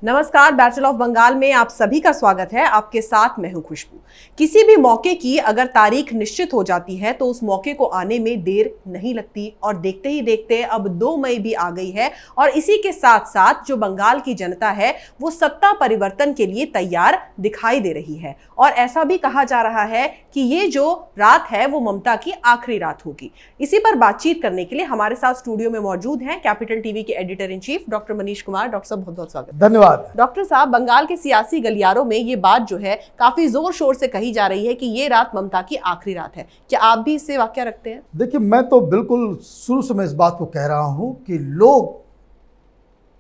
नमस्कार, battle of Bengal में आप सभी का स्वागत है। आपके साथ मैं हूं खुशबू। किसी भी मौके की अगर तारीख निश्चित हो जाती है तो उस मौके को आने में देर नहीं लगती और देखते ही देखते अब 2 मई भी आ गई है और इसी के साथ साथ जो बंगाल की जनता है वो सत्ता परिवर्तन के लिए तैयार दिखाई दे रही है और ऐसा भी कहा जा रहा है कि ये जो रात है वो ममता की आखिरी रात होगी। इसी पर बातचीत करने के लिए हमारे साथ स्टूडियो में मौजूद हैं कैपिटल टीवी के editor in chief doctor Manish Kumar. Doctor साहब बहुत बहुत स्वागत। धन्यवाद। डॉक्टर साहब, बंगाल के सियासी गलियारों में ये बात जो है काफी जोर शोर से कही जा रही है कि ये रात ममता की आखिरी रात है। क्या आप भी इससे वाक़या रखते हैं? देखिए, मैं तो बिल्कुल शुरू से मैं इस बात को कह रहा हूं कि लोग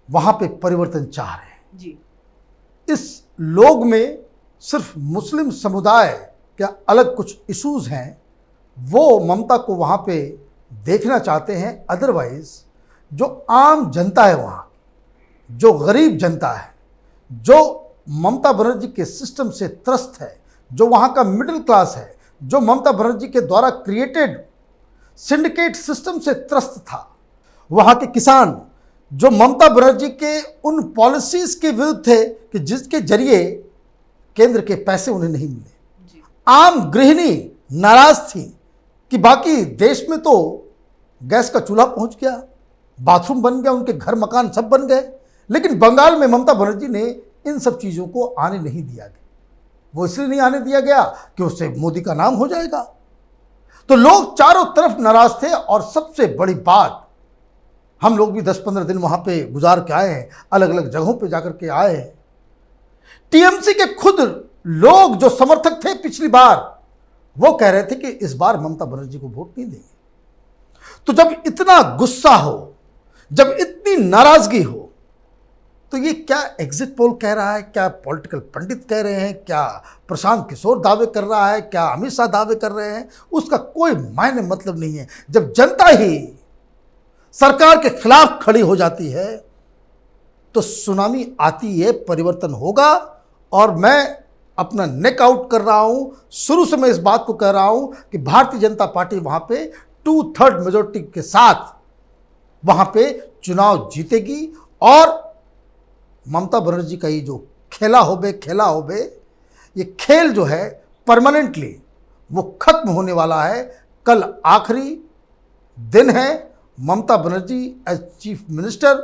वहां पे परिवर्तन चाह रहे हैं जी। इस लोग में सिर्फ मुस्लिम समुदाय क्या अलग कुछ इश्यूज हैं, वो ममता को वहां पे देखना चाहते हैं। अदरवाइज जो आम जनता है वहां, जो गरीब जनता है, जो ममता बनर्जी के सिस्टम से त्रस्त है, जो वहाँ का मिडिल क्लास है, जो ममता बनर्जी के द्वारा क्रिएटेड सिंडिकेट सिस्टम से त्रस्त था, वहाँ के किसान जो ममता बनर्जी के उन पॉलिसीज के विरुद्ध थे कि जिसके जरिए केंद्र के पैसे उन्हें नहीं मिले, आम गृहिणी नाराज थी कि बाकी देश में तो गैस का चूल्हा पहुंच गया, बाथरूम बन गया, उनके घर मकान सब बन गए, लेकिन बंगाल में ममता बनर्जी ने इन सब चीज़ों को आने नहीं दिया गया। वो इसलिए नहीं आने दिया गया कि उससे मोदी का नाम हो जाएगा। तो लोग चारों तरफ नाराज थे और सबसे बड़ी बात, हम लोग भी 10-15 दिन वहाँ पे गुजार के आए हैं, अलग अलग जगहों पे जाकर के आए हैं। टीएमसी के खुद लोग जो समर्थक थे पिछली बार, वो कह रहे थे कि इस बार ममता बनर्जी को वोट नहीं देंगे। तो जब इतना गुस्सा हो, जब इतनी नाराजगी हो, तो ये क्या एग्जिट पोल कह रहा है, क्या पॉलिटिकल पंडित कह रहे हैं, क्या प्रशांत किशोर दावे कर रहा है, क्या अमित शाह दावे कर रहे हैं, उसका कोई मायने मतलब नहीं है। जब जनता ही सरकार के खिलाफ खड़ी हो जाती है तो सुनामी आती है, परिवर्तन होगा। और मैं अपना नेक आउट कर रहा हूं, शुरू से मैं इस बात को कह रहा हूं कि भारतीय जनता पार्टी वहां पे 2/3 मेजोरिटी के साथ वहां पे चुनाव जीतेगी और ममता बनर्जी का ये जो खेला होबे, ये खेल जो है परमानेंटली वो खत्म होने वाला है। कल आखिरी दिन है। Mamata Banerjee as chief minister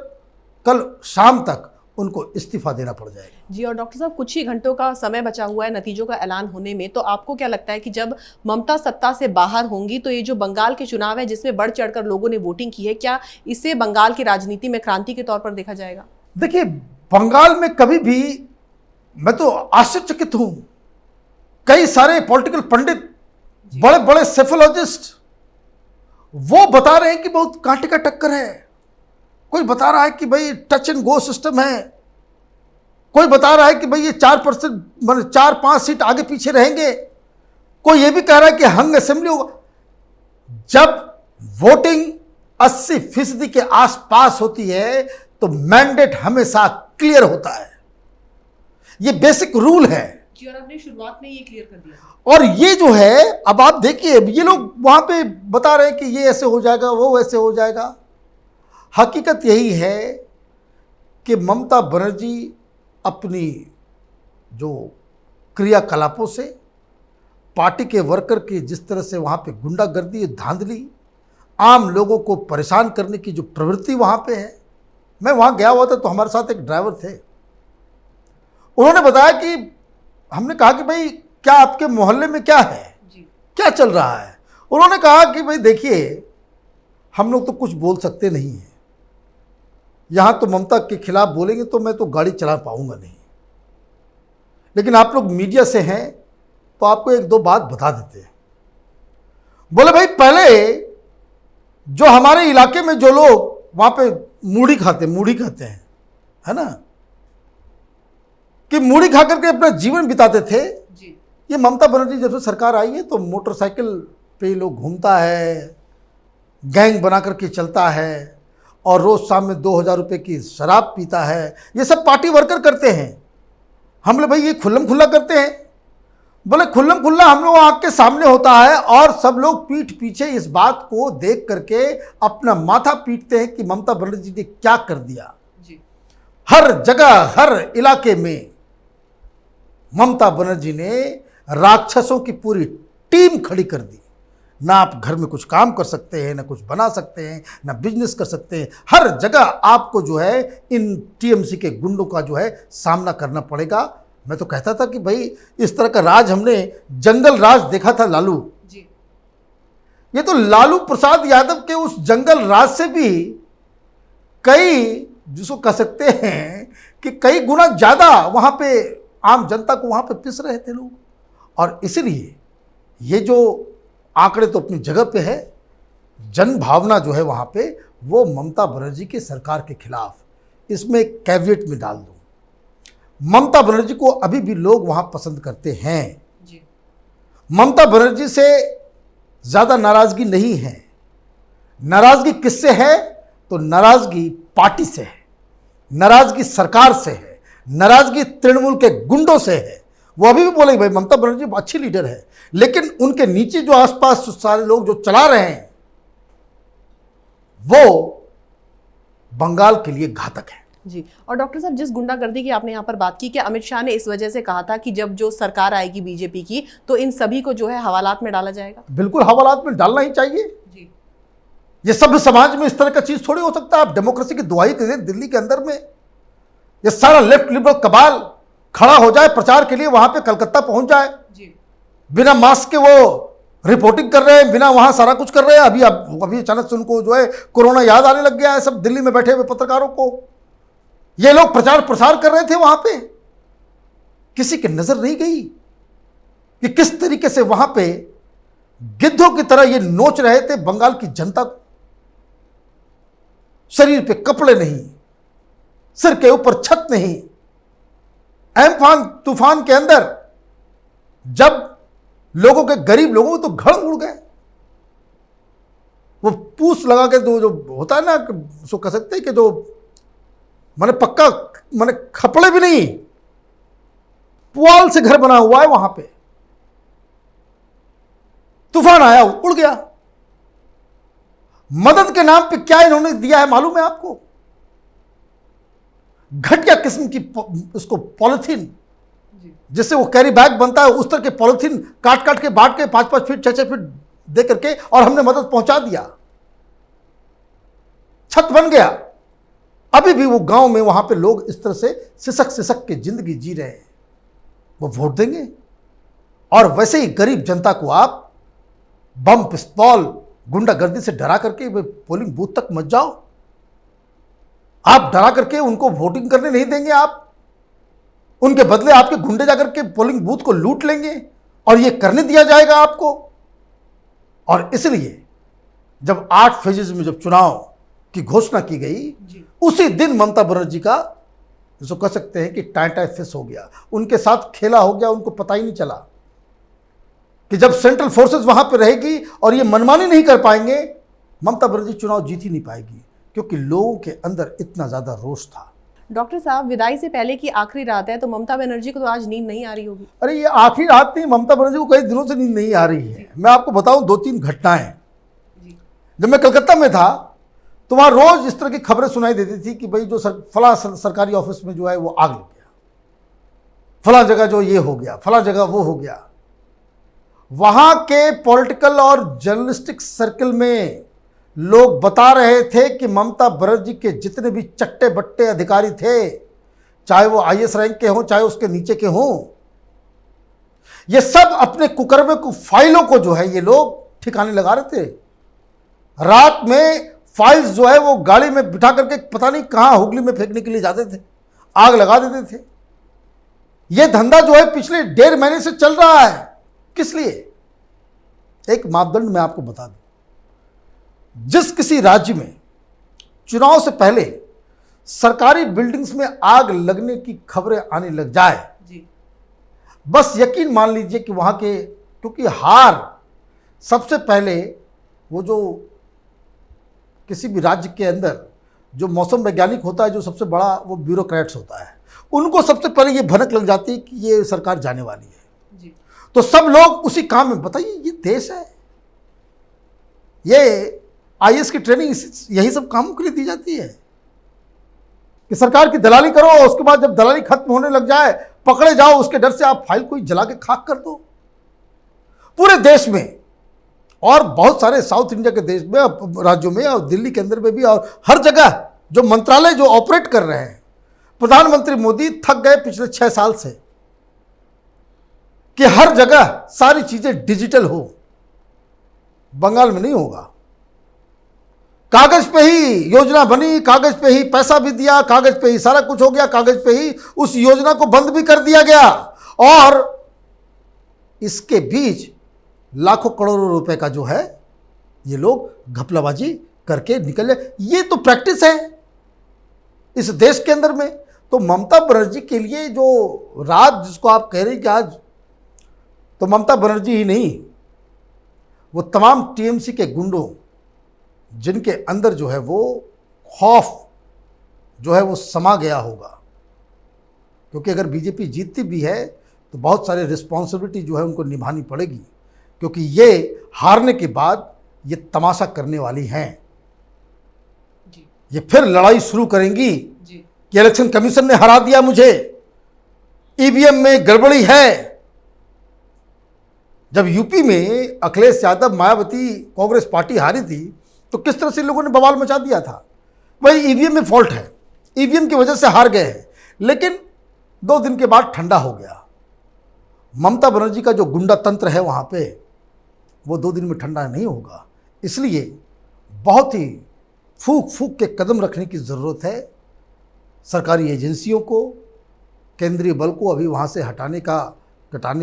कल शाम तक उनको इस्तीफा देना पड़ जाएगा। जी, और डॉक्टर साहब कुछ ही घंटों का समय बचा हुआ है नतीजों का ऐलान होने में, तो आपको क्या लगता है कि जब ममता सत्ता से बाहर होंगी तो ये जो बंगाल के चुनाव है जिसमें बढ़ चढ़कर लोगों ने वोटिंग की है, क्या इसे बंगाल की राजनीति में क्रांति के तौर पर देखा जाएगा? देखिए, बंगाल में कभी भी मैं तो आश्चर्यचकित हूं, कई सारे पॉलिटिकल पंडित, बड़े बड़े सेफोलॉजिस्ट, वो बता रहे हैं कि बहुत कांटे का टक्कर है। कोई बता रहा है कि भाई टच एंड गो सिस्टम है, कोई बता रहा है कि भाई ये 4%, मतलब 4-5 सीट आगे पीछे रहेंगे, कोई ये भी कह रहा है कि हंग असेंबली होगा। जब वोटिंग 80% के आसपास होती है तो मैंडेट हमेशा क्लियर होता है। ये बेसिक रूल है जी, और आपने शुरुआत में ये क्लियर कर दिया। और ये जो है, अब आप देखिए, ये लोग वहां पे बता रहे हैं कि ये ऐसे हो जाएगा, वो वैसे हो जाएगा। हकीकत यही है कि ममता बनर्जी अपनी जो क्रियाकलापों से, पार्टी के वर्कर की जिस तरह से वहाँ पे गुंडागर्दी, धांधली, आम लोगों को परेशान करने की जो प्रवृत्ति वहाँ पे है। मैं वहाँ गया हुआ था तो हमारे साथ एक ड्राइवर थे, उन्होंने बताया कि हमने कहा कि भाई क्या आपके मोहल्ले में क्या है जी, क्या चल रहा है। उन्होंने कहा कि भाई देखिए, हम लोग तो कुछ बोल सकते नहीं हैं, यहाँ तो ममता के खिलाफ बोलेंगे तो मैं तो गाड़ी चला पाऊंगा नहीं, लेकिन आप लोग मीडिया से हैं तो आपको 1-2 बात बता देते हैं। बोले भाई, पहले जो हमारे इलाके में जो लोग वहाँ पे मूढ़ी खाते हैं, है ना, कि मूढ़ी खा करके अपना जीवन बिताते थे जी। ये ममता बनर्जी जब से सरकार आई है तो मोटरसाइकिल पे लोग घूमता है, गैंग बना करके चलता है और रोज़ शाम में 2000 रुपये की शराब पीता है। ये सब पार्टी वर्कर करते हैं। हम लोग भाई ये खुल्लम खुल्ला करते हैं। बोले खुल्लम खुल्ला हम लोग आँख के सामने होता है और सब लोग पीठ पीछे इस बात को देख करके अपना माथा पीटते हैं कि ममता बनर्जी ने क्या कर दिया जी। हर जगह हर इलाके में ममता बनर्जी ने राक्षसों की पूरी टीम खड़ी कर दी। ना आप घर में कुछ काम कर सकते हैं, ना कुछ बना सकते हैं, ना बिजनेस कर सकते हैं। हर जगह आपको जो है इन टीएमसी के गुंडों का जो है सामना करना पड़ेगा। मैं तो कहता था कि भाई इस तरह का राज हमने जंगल राज देखा था लालू जी। ये तो लालू प्रसाद यादव के उस जंगल राज से भी कई, जिसको कह सकते हैं कि कई गुना ज़्यादा वहाँ पे आम जनता को वहाँ पे पिस रहे थे लोग। और इसलिए ये जो आंकड़े तो अपनी जगह पे है, जन भावना जो है वहाँ पे वो ममता बनर्जी की सरकार के खिलाफ, इसमें एक कैविएट में डाल दूँ, ममता बनर्जी को अभी भी लोग वहाँ पसंद करते हैं जी। ममता बनर्जी से ज़्यादा नाराज़गी नहीं है। नाराज़गी किससे है? तो नाराज़गी पार्टी से है, नाराज़गी सरकार से है, नाराज़गी तृणमूल के गुंडों से है। वो अभी भी बोलेंगे भाई ममता बनर्जी अच्छी लीडर है, लेकिन उनके नीचे जो आसपास सारे लोग जो चला रहे हैं वो बंगाल के लिए घातक है। जी। और डॉक्टर साहब, जिस गुंडागर्दी की आपने यहाँ पर बात की कि अमित शाह ने इस वजह से कहा था कि जब जो सरकार आएगी बीजेपी की तो इन सभी को जो है हवालात में डाला जाएगा। बिल्कुल हवालात में डालना ही चाहिए जी। ये सभ्य समाज में इस तरह का चीज थोड़ी हो सकता है। आप डेमोक्रेसी की दुहाई करें, दिल्ली के अंदर में ये सारा लेफ्ट लिबरल कबाल खड़ा हो जाए प्रचार के लिए, वहां पे कलकत्ता पहुंच जाए जी। बिना मास्क के, वो रिपोर्टिंग कर रहे हैं, बिना वहां सारा कुछ कर रहे हैं। अभी अचानक से उनको जो है कोरोना याद आने लग गया है। सब दिल्ली में बैठे हुए पत्रकारों को ये लोग प्रचार प्रसार कर रहे थे वहां पे, किसी की नजर नहीं गई कि किस तरीके से वहां पे गिद्धों की तरह ये नोच रहे थे बंगाल की जनता को। शरीर पे कपड़े नहीं, सिर के ऊपर छत नहीं, एम्फान तूफान के अंदर जब लोगों के, गरीब लोगों के तो घर उड़ गए। वो पूछ लगा के जो होता है ना, उसको कह सकते हैं कि जो मैंने पक्का मैंने खपड़े भी नहीं, पुआल से घर बना हुआ है वहां पे, तूफान आया उड़ गया। मदद के नाम पे क्या इन्होंने दिया है मालूम है आपको? घटिया किस्म की उसको पॉलिथीन, जिससे वो कैरी बैग बनता है, उस तरह के पॉलिथीन काट काट के बांट के 5-5 फीट 6-6 फीट दे करके, और हमने मदद पहुंचा दिया, छत बन गया। अभी भी वो गांव में वहां पे लोग इस तरह से सिसक सिसक के जिंदगी जी रहे हैं। वो वोट देंगे और वैसे ही गरीब जनता को आप बम पिस्तौल गुंडागर्दी से डरा करके पोलिंग बूथ तक मत जाओ। आप डरा करके उनको वोटिंग करने नहीं देंगे। आप उनके बदले आपके गुंडे जाकर के पोलिंग बूथ को लूट लेंगे और ये करने दिया जाएगा आपको। और इसलिए जब 8 फेजेस में जब चुनाव की घोषणा की गई, उसी दिन ममता बनर्जी का, जिसको कह सकते हैं कि टाइम फिस हो गया, उनके साथ खेला हो गया। उनको पता ही नहीं चला कि जब सेंट्रल फोर्सेस वहां पर रहेगी और ये मनमानी नहीं कर पाएंगे, ममता बनर्जी चुनाव जीत ही नहीं पाएगी, क्योंकि लोगों के अंदर इतना ज्यादा रोष था। डॉक्टर साहब, विदाई से पहले की आखिरी रात है, तो ममता बनर्जी को तो आज नींद नहीं आ रही होगी। अरे ये आखिरी रात नहीं, ममता बनर्जी को कई दिनों से नींद नहीं आ रही है। मैं आपको बताऊं 2-3 घटनाएं। जब मैं कलकत्ता में था तो वहां रोज इस तरह की खबरें सुनाई देती थी कि भाई जो फला सरकारी ऑफिस में जो है वो आग लग गया, फला जगह जो ये हो गया, फला जगह वो हो गया। वहां के पॉलिटिकल और जर्नलिस्टिक सर्कल में लोग बता रहे थे कि ममता बनर्जी के जितने भी चट्टे बट्टे अधिकारी थे, चाहे वो आईएएस रैंक के हों, चाहे उसके नीचे के हों, ये सब अपने कुकर्मे को, फाइलों को जो है ये लोग ठिकाने लगा रहे थे। रात में फाइल्स जो है वो गाड़ी में बिठा करके पता नहीं कहां हुगली में फेंकने के लिए जाते थे, आग लगा देते थे। ये धंधा जो है पिछले 1.5 महीने से चल रहा है। किस लिए? एक मापदंड मैं आपको बता दूं, जिस किसी राज्य में चुनाव से पहले सरकारी बिल्डिंग्स में आग लगने की खबरें आने लग जाए, बस यकीन मान लीजिए कि वहां के, क्योंकि हार सबसे पहले वो जो किसी भी राज्य के अंदर जो मौसम वैज्ञानिक होता है, जो सबसे बड़ा वो ब्यूरोक्रेट्स होता है, उनको सबसे पहले ये भनक लग जाती है कि ये सरकार जाने वाली है जी। तो सब लोग उसी काम में, बताइए ये देश है, ये आईएएस की ट्रेनिंग यही सब कामों के लिए दी जाती है कि सरकार की दलाली करो और उसके बाद जब दलाली खत्म होने लग जाए, पकड़े जाओ, उसके डर से आप फाइल कोई जला के खाक कर दो। पूरे देश में और बहुत सारे साउथ इंडिया के देश में, राज्यों में और दिल्ली के अंदर में भी और हर जगह जो मंत्रालय जो ऑपरेट कर रहे हैं, प्रधानमंत्री मोदी थक गए पिछले 6 साल से कि हर जगह सारी चीजें डिजिटल हो। बंगाल में नहीं होगा। कागज पे ही योजना बनी, कागज पे ही पैसा भी दिया, कागज पे ही सारा कुछ हो गया, कागज पे ही उस योजना को बंद भी कर दिया गया और इसके बीच लाखों करोड़ों रुपए का जो है ये लोग घपलाबाजी करके निकल जाए। ये तो प्रैक्टिस है इस देश के अंदर में। तो ममता बनर्जी के लिए जो राज जिसको आप कह रहे हैं कि आज, तो ममता बनर्जी ही नहीं, वो तमाम टीएमसी के गुंडों जिनके अंदर जो है वो खौफ जो है वो समा गया होगा। क्योंकि अगर बीजेपी जीतती भी है तो बहुत सारे रिस्पॉन्सिबिलिटी जो है उनको निभानी पड़ेगी, क्योंकि ये हारने के बाद ये तमाशा करने वाली हैं। ये फिर लड़ाई शुरू करेंगी कि इलेक्शन कमीशन ने हरा दिया मुझे, ईवीएम में गड़बड़ी है। जब यूपी में अखिलेश यादव, मायावती, कांग्रेस पार्टी हारी थी तो किस तरह से लोगों ने बवाल मचा दिया था, भाई ईवीएम में फॉल्ट है, ईवीएम की वजह से हार गए हैं। लेकिन 2 दिन के बाद ठंडा हो गया। ममता बनर्जी का जो गुंडा तंत्र है वहाँ पे, वो 2 दिन में ठंडा नहीं होगा। इसलिए बहुत ही फूक फूक के कदम रखने की ज़रूरत है। सरकारी एजेंसियों को, केंद्रीय बल को अभी वहाँ से हटाने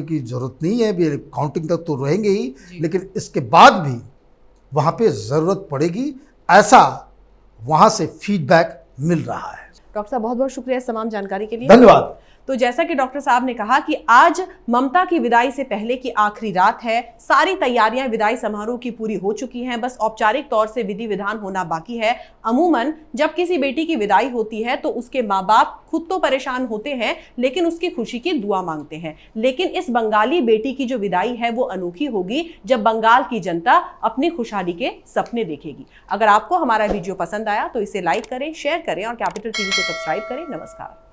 की ज़रूरत नहीं है। अभी काउंटिंग तक तो रहेंगे ही, लेकिन इसके बाद भी वहाँ पे ज़रूरत पड़ेगी, ऐसा वहाँ से फीडबैक मिल रहा है। डॉक्टर साहब बहुत बहुत शुक्रिया इस तमाम जानकारी के लिए। धन्यवाद। तो जैसा कि डॉक्टर साहब ने कहा कि आज ममता की विदाई से पहले की आखिरी रात है। सारी तैयारियां विदाई समारोह की पूरी हो चुकी हैं, बस औपचारिक तौर से विधि विधान होना बाकी है। अमूमन जब किसी बेटी की विदाई होती है तो उसके माँ बाप खुद तो परेशान होते हैं, लेकिन उसकी खुशी की दुआ मांगते हैं। लेकिन इस बंगाली बेटी की जो विदाई है वो अनोखी होगी जब बंगाल की जनता अपनी खुशहाली के सपने देखेगी। अगर आपको हमारा वीडियो पसंद आया तो इसे लाइक करें, शेयर करें और कैपिटल टीवी को सब्सक्राइब करें। नमस्कार।